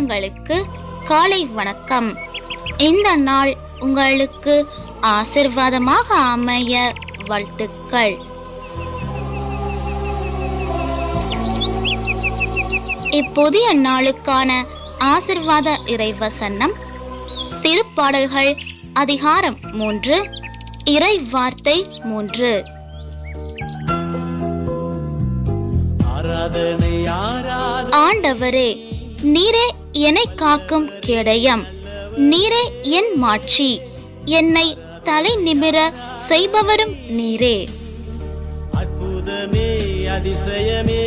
சொந்தங்களுக்கு காலை வணக்கம். இந்த நாள் உங்களுக்கு ஆசீர்வாதமாக அமைய வாழ்த்துக்கள். இப்புதிய நாளுக்கான ஆசீர்வாத இறைவசனம் திருப்பாடல்கள் அதிகாரம் 3 இறை வார்த்தை 3. ஆண்டவரே, நீரே என்னை காக்கும் கேடயம், நீரே என் மாட்சி, என்னை தலை நிமிர செய்பவரும் நீரே. அற்புதமே அதிசயமே